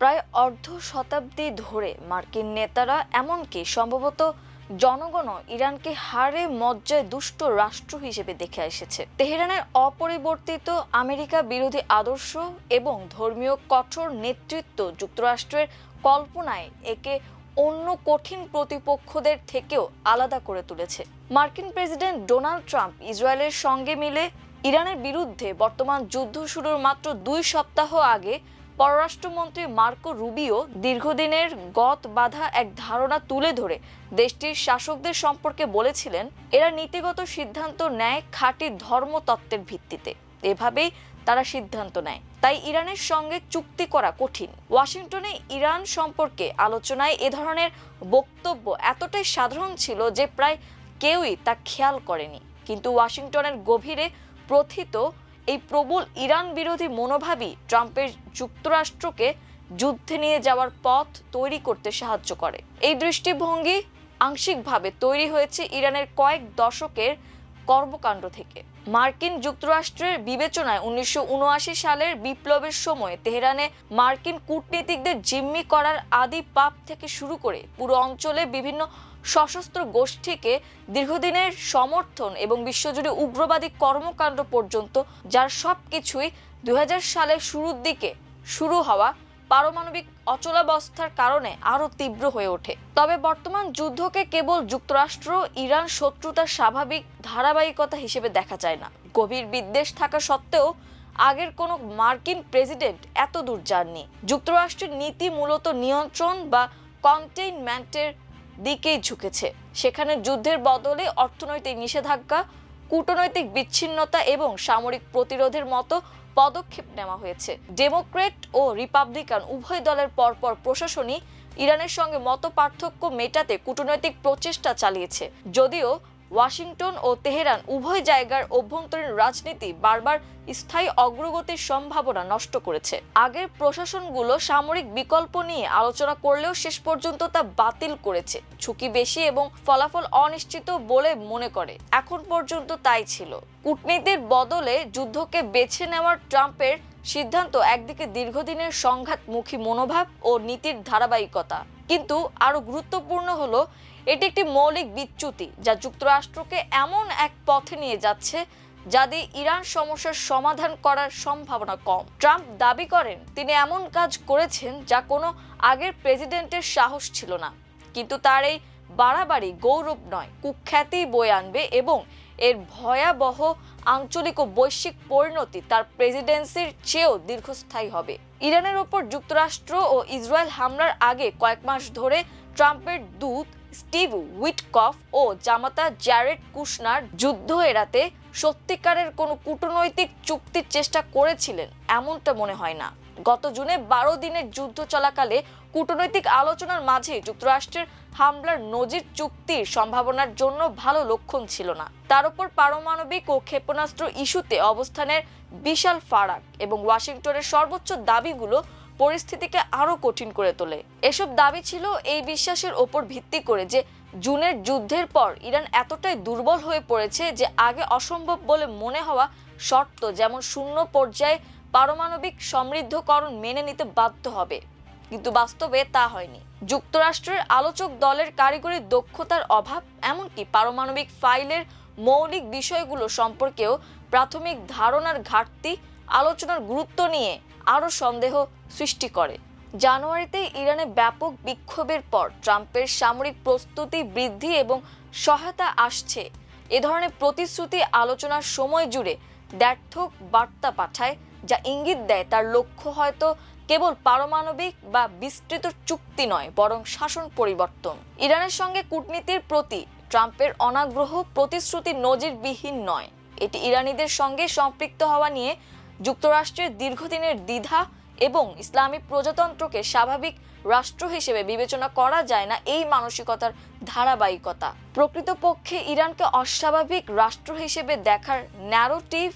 প্রায় অর্ধ শতাব্দী ধরে মার্কিন নেতারা এমনকি সম্ভবত জনগণও ইরানকে হারে মজ্জায় দুষ্ট রাষ্ট্র হিসেবে দেখে এসেছে। তেহরানের অপরিবর্তিত আমেরিকা বিরোধী আদর্শ এবং ধর্মীয় কঠোর নেতৃত্ব যুক্তরাষ্ট্রের কল্পনায় একে অন্য কঠিন প্রতিপক্ষদের থেকেও আলাদা করে তুলেছে। মার্কিন প্রেসিডেন্ট ডোনাল্ড ট্রাম্প ইসরায়েলের সঙ্গে মিলে ইরানের বিরুদ্ধে বর্তমান যুদ্ধ শুরুর মাত্র 2 সপ্তাহ আগে পররাষ্ট্রমন্ত্রী মার্কো রুবিও দীর্ঘদিনের গত বাঁধা এক ধারণা তুলে ধরে দেশটির শাসকদের সম্পর্কে বলেছিলেন, এরা নীতিগত সিদ্ধান্ত নেয় খাঁটি ধর্মতত্ত্বের ভিত্তিতে, এভাবেই তারা সিদ্ধান্ত নেয়, তাই ইরানের সঙ্গে চুক্তি করা কঠিন। ওয়াশিংটনে ইরান সম্পর্কে আলোচনায় এ ধরনের বক্তব্য এতটাই সাধারণ ছিল যে প্রায় কেউই তা খেয়াল করেনি, কিন্তু ওয়াশিংটনের গভীরে প্রথিত এই প্রবল ইরান বিরোধী মনোভাবই ট্রাম্পের যুক্তরাষ্ট্রকে যুদ্ধে নিয়ে যাওয়ার পথ তৈরি করতে সাহায্য করে। এই দৃষ্টিভঙ্গি আংশিকভাবে তৈরি হয়েছে ইরানের কয়েক দশকের কর্মকাণ্ড থেকে। মার্কিন যুক্তরাষ্ট্রের বিবেচনায় 1979 সালের বিপ্লবের সময় তেহরানে মার্কিন কূটনীতিকদের জিম্মি করার আদি পাপ থেকে শুরু করে পুরো অঞ্চলে বিভিন্ন সশস্ত্র গোষ্ঠীকে দীর্ঘদিনের সমর্থন এবং বিশ্বজুড়ে উগ্রবাদী কর্মকাণ্ড পর্যন্ত, যার সবকিছুই 2000 সালের শুরুর দিকে শুরু হওয়া পারমাণবিক অচলাবস্থার কারণে আরো তীব্র হয়ে ওঠে। তবে বর্তমান যুদ্ধকে কেবল যুক্তরাষ্ট্র ইরান শত্রুতার স্বাভাবিক ধারাবাহিকতা হিসেবে দেখা যায় না। গভীর বিদ্বেষ থাকা সত্ত্বেও আগের কোনো মার্কিন প্রেসিডেন্ট এত দূর যাননি। যুক্তরাষ্ট্রের নীতি মূলত নিয়ন্ত্রণ বা কন্টেইনমেন্টের দিকেই ঝুঁকেছে। সেখানে যুদ্ধের বদলে অর্থনৈতিক নিষেধাজ্ঞা, কূটনৈতিক বিচ্ছিন্নতা এবং সামরিক প্রতিরোধের মতো পদক্ষেপ নেওয়া হয়েছে। ডেমোক্রেট ও রিপাবলিকান উভয় দলের পরপর প্রশাসনই ইরানের সঙ্গে মতপার্থক্য মেটাতে কূটনৈতিক প্রচেষ্টা চালিয়েছে, যদিও ওয়াশিংটন ও তেহরান উভয় জায়গার অভ্যন্তরীণ রাজনীতি বারবার স্থায়ী অগ্রগতির সম্ভাবনা নষ্ট করেছে। আগের প্রশাসনগুলো সামরিক বিকল্প নিয়ে আলোচনা করলেও শেষ পর্যন্ত তা বাতিল করেছে। ঝুঁকি বেশি এবং ফলাফল অনিশ্চিত বলে মনে করে। এখন পর্যন্ত তাই ছিল। কূটনীতির বদলে যুদ্ধকে বেছে নেওয়ার ট্রাম্পের সিদ্ধান্ত একদিকে দীর্ঘদিনের সংঘাতমুখী মনোভাব ও নীতির ধারাবাহিকতা, কিন্তু আরো গুরুত্বপূর্ণ হলো এটি একটি মৌলিক বিচ্যুতি যা যুক্তরাষ্ট্রকে এমন এক পথে নিয়ে যাচ্ছে যা দিয়ে ইরান সমস্যার সমাধান করার সম্ভাবনা কম। ট্রাম্প দাবি করেন তিনি এমন কাজ করেছেন যা কোনো আগের প্রেসিডেন্টের সাহস ছিল না, কিন্তু তার এই বাড়াবাড়ি গৌরব নয়, কুখ্যাতি বয়ে আনবে এবং এর ভয়াবহ আঞ্চলিক ও বৈশ্বিক পরিণতি তার প্রেসিডেন্সির চেয়েও দীর্ঘস্থায়ী হবে। ইরানের ওপর যুক্তরাষ্ট্র ও ইসরায়েল হামলার আগে কয়েক মাস ধরে ট্রাম্পের দূত স্টিভ উইটকফ ও জামাতা জ্যারেড কুশনার যুদ্ধ এড়াতে সত্যিকারের কোনো কূটনৈতিক চুক্তির চেষ্টা করেছিলেন এমনটা মনে হয় না। গত জুনে 12 দিনের যুদ্ধ চলাকালে কূটনৈতিক আলোচনার মাঝে যুক্তরাষ্ট্রের হামলার নজির চুক্তির সম্ভাবনার জন্য ভালো লক্ষণ ছিল না। তার উপর পারমাণবিক ও ক্ষেপণাস্ত্র ইস্যুতে অবস্থানের বিশাল ফারাক এবং ওয়াশিংটনের সর্বোচ্চ দাবিগুলো পরিস্থিতিকে আরো কঠিন করে তোলে। এসব দাবি ছিল এই বিশ্বাসের ওপর ভিত্তি করে যে জুনের যুদ্ধের পর ইরান এতটাই দুর্বল হয়ে পড়েছে যে আগে অসম্ভব বলে মনে হওয়া শর্ত, যেমন শূন্য পর্যায়ে পারমাণবিক সমৃদ্ধকরণ মেনে নিতে বাধ্য হবে, কিন্তু বাস্তবে তা হয়নি। যুক্তরাষ্ট্রের আলোচক দলের কারিগরি দক্ষতার অভাব, এমনকি পারমাণবিক ফাইলের মৌলিক বিষয়গুলো সম্পর্কেও প্রাথমিক ধারণার ঘাটতি আলোচনার গুরুত্ব নিয়ে আরো সন্দেহ সৃষ্টি করে। জানুয়ারিতে ইরানে ব্যাপক বিক্ষোভের পর ট্রাম্পের সামরিক প্রস্তুতি বৃদ্ধি এবং সহায়তা আসছে এ ধরনের প্রতিশ্রুতি আলোচনার সময় জুড়ে দ্ব্যর্থক বার্তা পাঠায়, যা ইঙ্গিত দেয় তার লক্ষ্য হয়তো কেবল পারমাণবিক বা বিস্তৃত চুক্তি নয়, বরং শাসন পরিবর্তন। ইরানের সঙ্গে কূটনীতির প্রতি ট্রাম্পের অনাগ্রহ প্রতিশ্রুতি নজিরবিহীন নয়, এটি ইরানিদের সঙ্গে সম্পৃক্ত হওয়া নিয়ে যুক্তরাষ্ট্রের দীর্ঘদিনের দ্বিধা এবং ইসলামী প্রজাতন্ত্রকে স্বাভাবিক রাষ্ট্র হিসেবে বিবেচনা করা যায় না এই মানসিকতার ধারাবাহিকতা। প্রকৃতপক্ষে ইরানকে অস্বাভাবিক রাষ্ট্র হিসেবে দেখার ন্যারেটিভ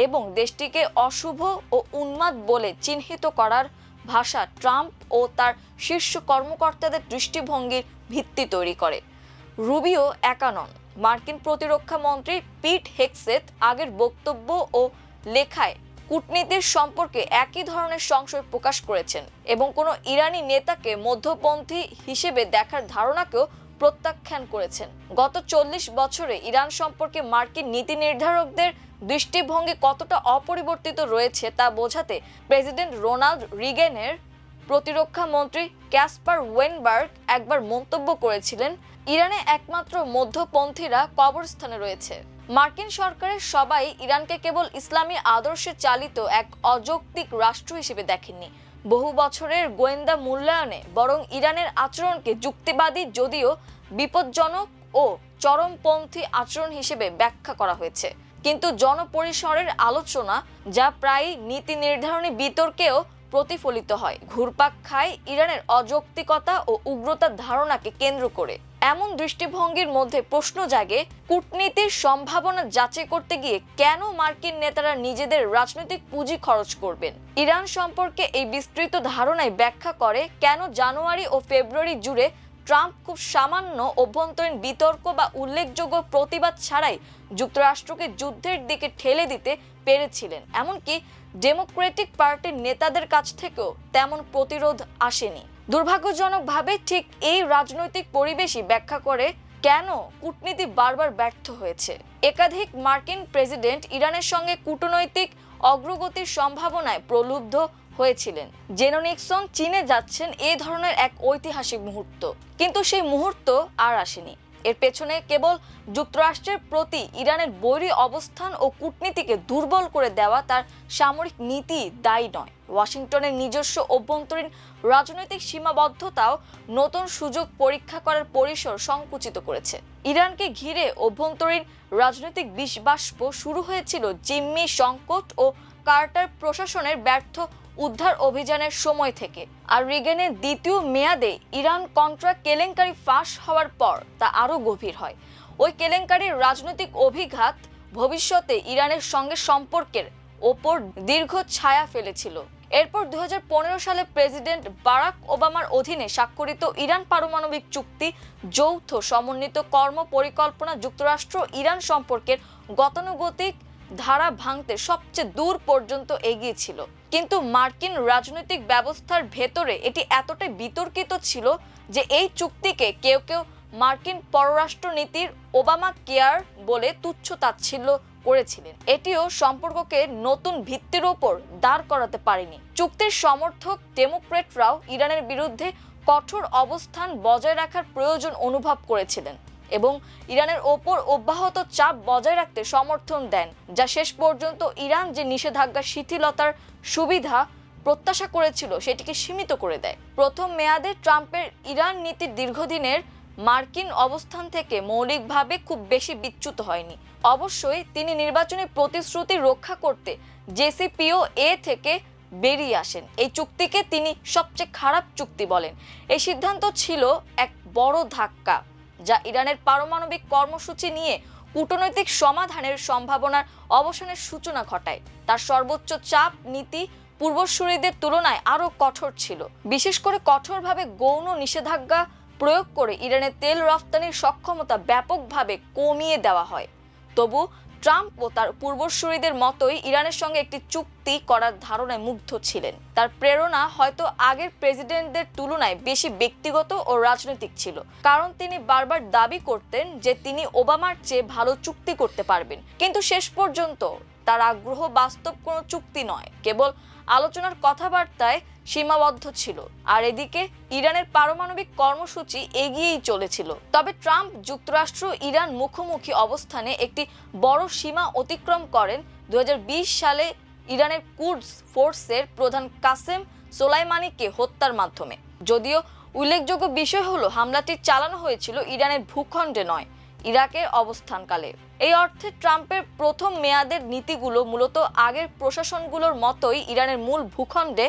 এবং দেশটিকে অশুভ ও উন্মাদ বলে চিহ্নিত করার ভাষা ট্রাম্প ও তার শীর্ষ কর্মকর্তাদের দৃষ্টিভঙ্গির ভিত্তি তৈরি করে। রুবিও একা নন। মার্কিন প্রতিরক্ষা মন্ত্রী পিট হেগসেথ আগের বক্তব্য ও লেখায় কূটনীতির সম্পর্কে একই ধরনের সংশয় প্রকাশ করেছেন এবং কোনো ইরানি নেতাকে মধ্যপন্থী হিসেবে দেখার ধারণাকেও প্রত্যাখ্যান করেছেন। গত 40 বছরে ইরান সম্পর্কে মার্কিন নীতি নির্ধারকদের দৃষ্টিভঙ্গি কতটা অপরিবর্তিত রয়েছে তা বোঝাতে প্রেসিডেন্ট রোনাল্ড রিগেনের প্রতিরক্ষা মন্ত্রী ক্যাসপার ওয়েনবার্গ একবার মন্তব্য করেছিলেন, ইরানে একমাত্র মধ্যপন্থীরা কবরস্থানে রয়েছে। মার্কিন সরকারের সবাই ইরানকে কেবল ইসলামী আদর্শে চালিত এক অযৌক্তিক রাষ্ট্র হিসেবে দেখেননি। বহু বছরের গোয়েন্দা মূল্যায়নে বরং ইরানের আচরণকে যুক্তিবাদী যদিও বিপজ্জনক ও চরমপন্থী আচরণ হিসেবে ব্যাখ্যা করা হয়েছে। কিন্তু জনপরিসরের আলোচনা, যা প্রায়ই নীতি নির্ধারণী বিতর্কেও প্রতিফলিত হয়, ঘুরপাক খায় ইরানের অযৌক্তিকতা ও উগ্রতার ধারণাকে কেন্দ্র করে। এমন দৃষ্টিভঙ্গির মধ্যে প্রশ্ন জাগে, কূটনীতির সম্ভাবনা যাচাই করতে গিয়ে কেন মার্কিন নেতারা নিজেদের রাজনৈতিক পুঁজি খরচ করবেন? ইরান সম্পর্কে এই বিস্তৃত ধারণাই ব্যাখ্যা করে কেন জানুয়ারি ও ফেব্রুয়ারি জুড়ে ট্রাম্প খুব সামান্য অভ্যন্তরীণ বিতর্ক বা উল্লেখযোগ্য প্রতিবাদ ছাড়াই যুক্তরাষ্ট্রকে যুদ্ধের দিকে ঠেলে দিতে পেরেছিলেন। এমনকি ডেমোক্রেটিক পার্টির নেতাদের কাছ থেকেও তেমন প্রতিরোধ আসেনি। দুর্ভাগ্যজনকভাবে ঠিক এই রাজনৈতিক পরিবেশই ব্যাখ্যা করে কেন কূটনীতি বারবার ব্যর্থ হয়েছে। একাধিক মার্কিন প্রেসিডেন্ট ইরানের সঙ্গে কূটনৈতিক অগ্রগতির সম্ভাবনায় প্রলুব্ধ হয়েছিলেন। জেনো নিক্সন চীনে যাচ্ছেন এই ধরনের এক ঐতিহাসিক মুহূর্ত, কিন্তু সেই মুহূর্ত আর আসেনি। এর পেছনে কেবল যুক্তরাষ্ট্রের প্রতি ইরানের বৈরী অবস্থান ও কূটনীতিকে দুর্বল করে দেওয়া তার সামরিক নীতি দায়ী নয়। ওয়াশিংটনের নিজস্ব অভ্যন্তরীণ রাজনৈতিক সীমাবদ্ধতাও নতুন সুযোগ পরীক্ষা করার পরিসর সংকুচিত করেছে। ইরানকে ঘিরে অভ্যন্তরীণ রাজনৈতিক বিষবাষ্প শুরু হয়েছিল জিম্মি সংকট ও কার্টার প্রশাসনের ব্যর্থ উদ্ধার অভিযানের সময় থেকে, আর রিগেনের দ্বিতীয় মেয়াদে ইরান কন্ট্রা কেলেঙ্কারি ফাঁস হওয়ার পর তা আরও গভীর হয়। ওই কেলেঙ্কারির রাজনৈতিক অভিঘাত ভবিষ্যতে ইরানের সঙ্গে সম্পর্কের ওপর দীর্ঘ ছায়া ফেলেছিল। এরপর 2015 সালে প্রেসিডেন্ট বারাক ওবামার অধীনে স্বাক্ষরিত ইরান পারমাণবিক চুক্তি যৌথ সমন্বিত কর্ম পরিকল্পনা যুক্তরাষ্ট্র ইরান সম্পর্কের গতানুগতিক ধারা ভাঙতে সবচেয়ে দূর পর্যন্ত এগিয়েছিল। কিন্তু মার্কিন রাজনৈতিক ব্যবস্থার ভেতরে এটি এতটাই বিতর্কিত ছিল যে এই চুক্তিকে কেউ কেউ মার্কিন পররাষ্ট্র নীতির ওবামা কেয়ার বলে তুচ্ছ-তাচ্ছিল্য করেছিলেন। এটিও সম্পর্ককে নতুন ভিত্তির ওপর দাঁড় করাতে পারেনি। চুক্তির সমর্থক ডেমোক্রেটরাও ইরানের বিরুদ্ধে কঠোর অবস্থান বজায় রাখার প্রয়োজন অনুভব করেছিলেন এবং ইরানের ওপর অব্যাহত চাপ বজায় রাখতে সমর্থন দেন, যা শেষ পর্যন্ত ইরান যে নিষেধাজ্ঞা শিথিলতার সুবিধা প্রত্যাশা করেছিল সেটিকে সীমিত করে দেয়। প্রথম মেয়াদে ট্রাম্পের ইরান নীতির দীর্ঘদিনের মার্কিন অবস্থান থেকে মৌলিকভাবে খুব বেশি বিচ্যুত হয়নি। অবশ্যই তিনি নির্বাচনী প্রতিশ্রুতি রক্ষা করতে জেসিপিওএ থেকে বেরিয়ে আসেন। এই চুক্তিকে তিনি সবচেয়ে খারাপ চুক্তি বলেন। এই সিদ্ধান্ত ছিল এক বড় ধাক্কা, যা ইরানের পারমাণবিক কর্মসূচি নিয়ে কূটনৈতিক সমাধানের সম্ভাবনার অবসানের সূচনা ঘটায়। তার সর্বোচ্চ চাপ নীতি পূর্বসূরীদের তুলনায় আরও কঠোর ছিল। বিশেষ করে কঠোরভাবে গৌণ নিষেধাজ্ঞা প্রয়োগ করে ইরানের তেল রফতানির সক্ষমতা ব্যাপকভাবে কমিয়ে দেওয়া হয়। তবু ট্রাম্প ও তার পূর্বসূরীদের মতোই ইরানের সঙ্গে একটি চুক্তি করার ধারণায় মুগ্ধ ছিলেন। তার প্রেরণা হয়তো আগের প্রেসিডেন্টদের তুলনায় বেশি ব্যক্তিগত ও রাজনৈতিক ছিল, কারণ তিনি বারবার দাবি করতেন যে তিনি ওবামার চেয়ে ভালো চুক্তি করতে পারবেন। কিন্তু শেষ পর্যন্ত তার আগ্রহ বাস্তব কোনো চুক্তি নয়, কেবল আলোচনার কথাবার্তায় সীমাবদ্ধ ছিল। আর এদিকে ইরানের পারমাণবিক কর্মসূচি এগিয়েই চলেছিল। তবে ট্রাম্প যুক্তরাষ্ট্র ইরান মুখোমুখি অবস্থানে একটি বড় সীমা অতিক্রম করেন 2020 সালে ইরানের কুদস ফোর্সের প্রধান কাসেম সোলাইমানিকে হত্যার মাধ্যমে। যদিও উল্লেখযোগ্য বিষয় হলো হামলাটি চালানো হয়েছিল ইরানের ভূখণ্ডে নয়, ইরাকের অবস্থানকালে। এই অর্থে ট্রাম্পের প্রথম মেয়াদের নীতিগুলো মূলত আগের প্রশাসনগুলোর মতোই ইরানের মূল ভূখণ্ডে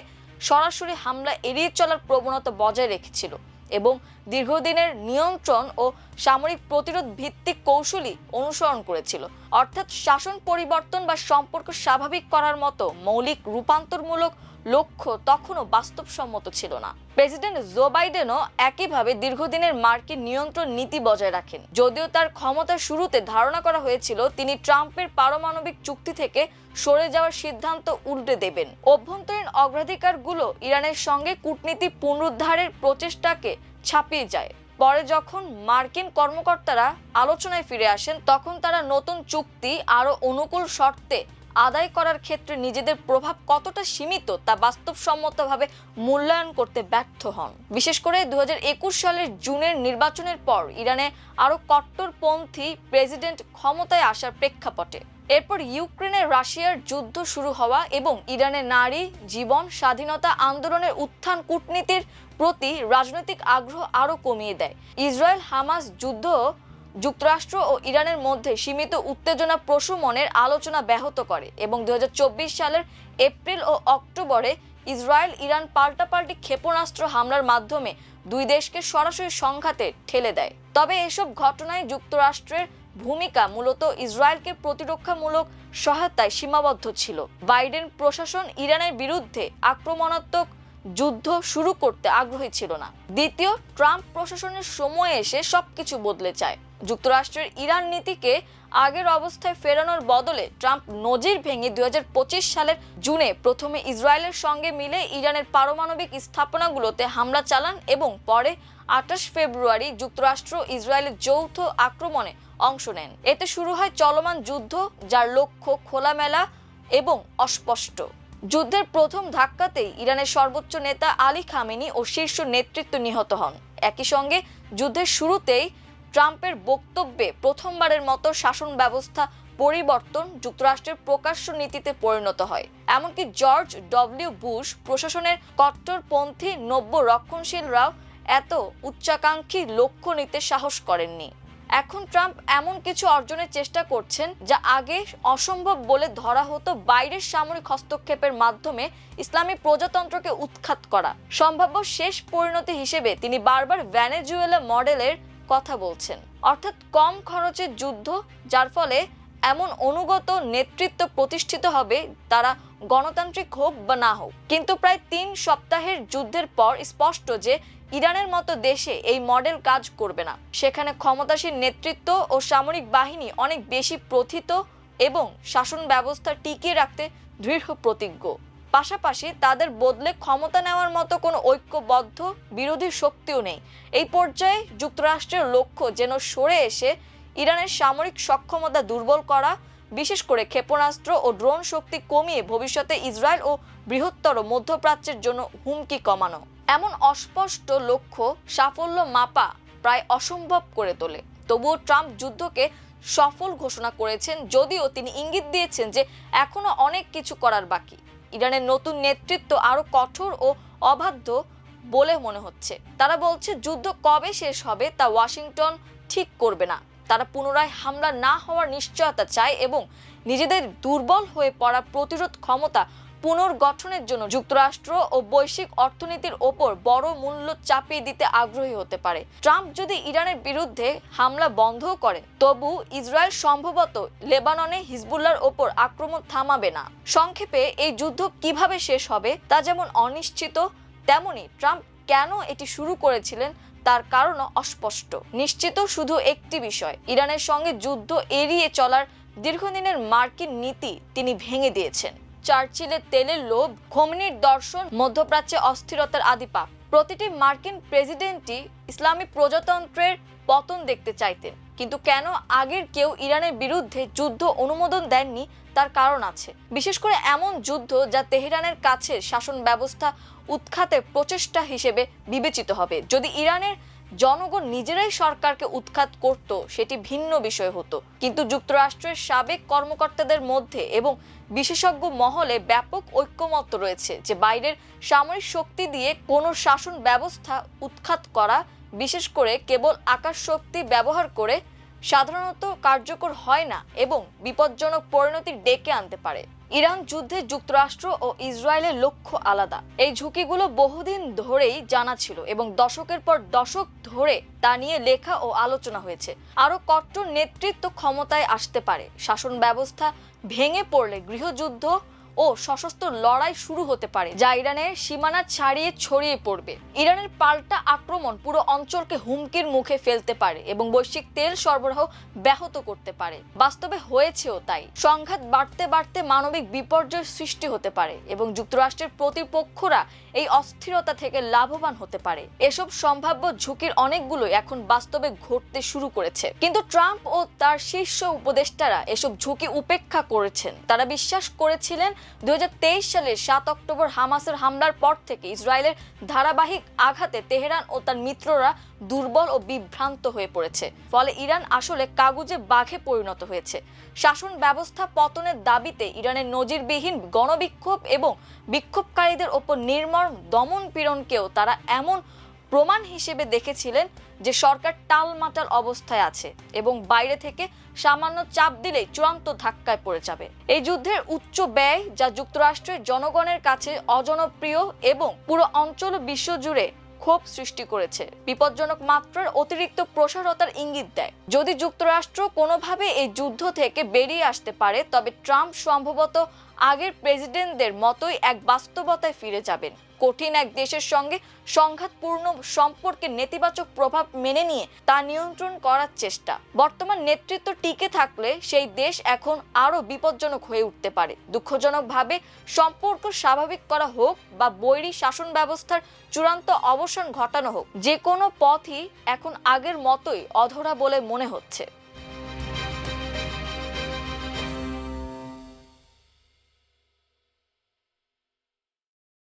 সরাসরি হামলা এড়িয়ে চলার প্রবণতা বজায় রেখেছিল এবং দীর্ঘদিনের নিয়ন্ত্রণ ও সামরিক প্রতিরোধ ভিত্তিক কৌশলই অনুসরণ করেছিল। অর্থাৎ শাসন পরিবর্তন বা সম্পর্ক স্বাভাবিক করার মতো মৌলিক রূপান্তরমূলক লক্ষ্য তখনও বাস্তবসম্মত ছিল না। প্রেসিডেন্ট জো বাইডেনও একইভাবে দীর্ঘদিনের মার্কিন নিয়ন্ত্রণ নীতি বজায় রাখেন। যদিও তার ক্ষমতার শুরুতে ধারণা করা হয়েছিল তিনি ট্রাম্পের পারমাণবিক চুক্তি থেকে সরে যাওয়ার সিদ্ধান্ত উল্টে দেবেন। অভ্যন্তরীণ অগ্রাধিকারগুলো ইরানের সঙ্গে কূটনীতি পুনরুদ্ধারের প্রচেষ্টাকে ছাপিয়ে যায়। পরে যখন মার্কিন কর্মকর্তারা আলোচনায় ফিরে আসেন, তখন তারা নতুন চুক্তি আরও অনুকূল শর্তে আদায় করার ক্ষেত্রে নিজেদের প্রভাব কতটা সীমিত তা বাস্তবসম্মতভাবে মূল্যায়ন করতে ব্যর্থ হন। বিশেষ করে 2021 সালের জুনের নির্বাচনের পর ইরানে আরও কট্টরপন্থী প্রেসিডেন্ট ক্ষমতায় আসার প্রেক্ষাপটে এরপর ইউক্রেনে রাশিয়ার যুদ্ধ শুরু হওয়া এবং ইরানের নারী জীবন স্বাধীনতা আন্দোলনের উত্থান কূটনীতির প্রতি রাজনৈতিক আগ্রহ আরও কমিয়ে দেয়। ইসরায়েল হামাস যুদ্ধ যুক্তরাষ্ট্র ও ইরানের মধ্যে সীমিত উত্তেজনা প্রশমনের আলোচনা ব্যাহত করে এবং 2024 সালের এপ্রিল ও অক্টোবরে ইসরায়েল ইরান পাল্টাপাল্টি ক্ষেপণাস্ত্র হামলার মাধ্যমে দুই দেশকে সরাসরি সংঘাতে ঠেলে দেয়। তবে এসব ঘটনায় যুক্তরাষ্ট্রের ভূমিকা মূলত ইসরায়েলকে প্রতিরক্ষামূলক সহায়তায় সীমাবদ্ধ ছিল। বাইডেন প্রশাসন ইরানের বিরুদ্ধে আক্রমণাত্মক যুদ্ধ শুরু করতে আগ্রহী ছিল না। দ্বিতীয়, ট্রাম্প প্রশাসনের সময়ে এসে সবকিছু বদলে যায়। যুক্তরাষ্ট্রের ইরান নীতিকে আগের অবস্থায় ফেরানোর বদলে ট্রাম্প নজির ভেঙে 2025 সালের জুনে প্রথমে ইসরায়েলের সঙ্গে মিলে ইরানের পারমাণবিক স্থাপনাগুলোতে হামলা চালান এবং পরে 28 ফেব্রুয়ারি যুক্তরাষ্ট্র ইসরায়েলের যৌথ আক্রমণে অংশ নেন। এতে শুরু হয় চলমান যুদ্ধ, যার লক্ষ্য খোলামেলা এবং অস্পষ্ট। যুদ্ধের প্রথম ধাক্কাতেই ইরানের সর্বোচ্চ নেতা আলী খামেনি ও শীর্ষ নেতৃত্ব নিহত হন। একই সঙ্গে যুদ্ধের শুরুতেই ট্রাম্পের বক্তব্যে প্রথমবারের মতো শাসন ব্যবস্থা পরিবর্তন যুক্তরাষ্ট্রের প্রকাশ্য নীতিতে পরিণত হয়। এমনকি জর্জ ডব্লিউ বুশ প্রশাসনের কট্টরপন্থী নব্য রক্ষণশীলরাও এত উচ্চাকাঙ্ক্ষী লক্ষ্য নিতে সাহস করেননি। এখন ট্রাম্প এমন কিছু অর্জনের চেষ্টা করছেন যা আগে অসম্ভব বলে ধরা হতো। বাইরের সামরিক হস্তক্ষেপের মাধ্যমে ইসলামী প্রজাতন্ত্রকে উৎখাত করা সম্ভাব্য শেষ পরিণতি হিসেবে তিনি বারবার ভেনেজুয়েলা মডেলের কথা বলছেন, অর্থাৎ কম খরচের যুদ্ধ, যার ফলে এমন অনুগত নেতৃত্ব প্রতিষ্ঠিত হবে তারা গণতান্ত্রিক হোক বা না হোক। কিন্তু প্রায় 3 সপ্তাহের যুদ্ধের পর স্পষ্ট যে ইরানের মতো দেশে এই মডেল কাজ করবে না। সেখানে ক্ষমতাসীন নেতৃত্ব ও সামরিক বাহিনী অনেক বেশি প্রথিত এবং শাসন ব্যবস্থা টিকিয়ে রাখতে দৃঢ় প্রতিজ্ঞ। পাশাপাশি তাদের বদলে ক্ষমতা নেওয়ার মতো কোনো ঐক্যবদ্ধ বিরোধী শক্তিও নেই। এই পর্যায়ে যুক্তরাষ্ট্রের লক্ষ্য যেন সরে এসে ইরানের সামরিক সক্ষমতা দুর্বল করা, বিশেষ করে ক্ষেপণাস্ত্র ও ড্রোন শক্তি কমিয়ে ভবিষ্যতে ইসরায়েল ও বৃহত্তর মধ্যপ্রাচ্যের জন্য হুমকি কমানো। এমন অস্পষ্ট লক্ষ্য সাফল্য মাপা প্রায় অসম্ভব করে তোলে। তবুও ট্রাম্প যুদ্ধকে সফল ঘোষণা করেছেন, যদিও তিনি ইঙ্গিত দিয়েছেন যে এখনো অনেক কিছু করার বাকি। ইরানের নতুন নেতৃত্ব আরো কঠোর ও অবাধ্য বলে মনে হচ্ছে। তারা বলছে যুদ্ধ কবে শেষ হবে তা ওয়াশিংটন ঠিক করবে না। তারা পুনরায় হামলা না হওয়ার নিশ্চয়তা চায় এবং নিজেদের দুর্বল হয়ে পড়া প্রতিরোধ ক্ষমতা পুনর্গঠনের জন্য যুক্তরাষ্ট্র ও বৈশ্বিক অর্থনীতির ওপর বড় মূল্য চাপিয়ে দিতে আগ্রহী হতে পারে। ট্রাম্প যদি ইরানের বিরুদ্ধে হামলা বন্ধও করেন, তবু ইসরায়েল সম্ভবত লেবাননে হিজবুল্লাহর ওপর আক্রমণ থামাবে না। সংক্ষেপে এই যুদ্ধ কিভাবে শেষ হবে তা যেমন অনিশ্চিত, তেমনি ট্রাম্প কেন এটি শুরু করেছিলেন তার কারণও অস্পষ্ট। নিশ্চিত শুধু একটি বিষয়, ইরানের সঙ্গে যুদ্ধ এড়িয়ে চলার দীর্ঘদিনের মার্কিন নীতি তিনি ভেঙে দিয়েছেন। চার্চিলের তেলের লোভ, খোমেনির দর্শন মধ্যপ্রাচ্যে অস্থিরতার আদিপাপ। প্রতিটি মার্কিন প্রেসিডেন্টই ইসলামী প্রজাতন্ত্রের পতন দেখতে চাইতেন, কিন্তু কেন আগের কেউ ইরানের বিরুদ্ধে যুদ্ধ অনুমোদন দেননি তার কারণ আছে। বিশেষ করে এমন যুদ্ধ যা তেহরানের কাছে শাসন ব্যবস্থা উৎখাতের প্রচেষ্টা হিসেবে বিবেচিত হবে। যদি ইরানের জনগণ নিজেরাই সরকারকে উৎখাত করত সেটি ভিন্ন বিষয় হতো, কিন্তু যুক্তরাষ্ট্রের সাবেক কর্মকর্তাদের মধ্যে এবং বিশেষজ্ঞ মহলে ব্যাপক ঐক্যমত রয়েছে যে বাইরের সামরিক শক্তি দিয়ে কোনো শাসন ব্যবস্থা উৎখাত করা, বিশেষ করে কেবল আকাশ শক্তি ব্যবহার করে, সাধারণত কার্যকর হয় না এবং বিপজ্জনক পরিণতি ডেকে আনতে পারে। ইরান যুদ্ধে যুক্তরাষ্ট্র ও ইসরায়েলের লক্ষ্য আলাদা। এই ঝুঁকিগুলো বহুদিন ধরেই জানা ছিল এবং দশকের পর দশক ধরে তা নিয়ে লেখা ও আলোচনা হয়েছে। আরও কট্টর নেতৃত্ব ক্ষমতায় আসতে পারে, শাসন ব্যবস্থা ভেঙে পড়লে গৃহযুদ্ধ ও সশস্ত্র লড়াই শুরু হতে পারে, যা ইরানের সীমানা ছাড়িয়ে ছড়িয়ে পড়বে। ইরানের পাল্টা আক্রমণ পুরো অঞ্চলকে হুমকির মুখে ফেলতে পারে এবং বৈশ্বিক তেল সরবরাহ ব্যাহত করতে পারে। বাস্তবে হয়েছেও তাই। সংঘাত বাড়তে বাড়তে মানবিক বিপর্যয় সৃষ্টি হতে পারে এবং যুক্তরাষ্ট্রের প্রতিপক্ষরা এই অস্থিরতা থেকে লাভবান হতে পারে। এসব সম্ভাব্য ঝুঁকির অনেকগুলো এখন বাস্তবে ঘটতে শুরু করেছে, কিন্তু ট্রাম্প ও তার শীর্ষ উপদেষ্টারা এসব ঝুঁকি উপেক্ষা করেছেন। তারা বিশ্বাস করেছিলেন 2023 সালের 7 অক্টোবর হামাসের হামলার পর থেকে ইসরায়েলের ধারাবাহিক আঘাতে তেহরান ও তার মিত্ররা দুর্বল ও বিভ্রান্ত হয়ে পড়েছে। ফলে ইরান আসলে কাগুজে বাঘে পরিণত হয়েছে। শাসন ব্যবস্থা পতনের দাবিতে ইরানের নজিরবিহীন গণবিক্ষোভ এবং বিক্ষোভকারীদের ওপর নির্মম দমন পীড়নকেও তারা এমন প্রমাণ হিসেবে দেখেছিলেন যে সরকার টালমাটাল অবস্থায় আছে এবং বাইরে থেকে সামান্য চাপ দিলেই চূড়ান্ত ধাক্কায় পড়ে যাবে। এই যুদ্ধের উচ্চ ব্যয়, যা যুক্তরাষ্ট্রের জনগণের কাছে অজনপ্রিয় এবং পুরো অঞ্চল বিশ্বজুড়ে ক্ষোভ সৃষ্টি করেছে, বিপজ্জনক মাত্রার অতিরিক্ত প্রসারতার ইঙ্গিত দেয়। যদি যুক্তরাষ্ট্র কোনোভাবে এই যুদ্ধ থেকে বেরিয়ে আসতে পারে, তবে ট্রাম্প সম্ভবত আগের প্রেসিডেন্টদের মতোই এক বাস্তবতায় ফিরে যাবেন। কঠিন এক দেশের সঙ্গে সংঘাতপূর্ণ সম্পর্কের নেতিবাচক প্রভাব মেনে নিয়ে তা নিয়ন্ত্রণ করার চেষ্টা। বর্তমান নেতৃত্ব টিকে থাকলে সেই দেশ এখন আরো বিপজ্জনক হয়ে উঠতে পারে। দুঃখজনকভাবে সম্পর্ক স্বাভাবিক করা হোক বা বৈরী শাসন ব্যবস্থার চূড়ান্ত অবসান ঘটানো হোক, যে কোনো পথই এখন আগের মতোই অধরা বলে মনে হচ্ছে।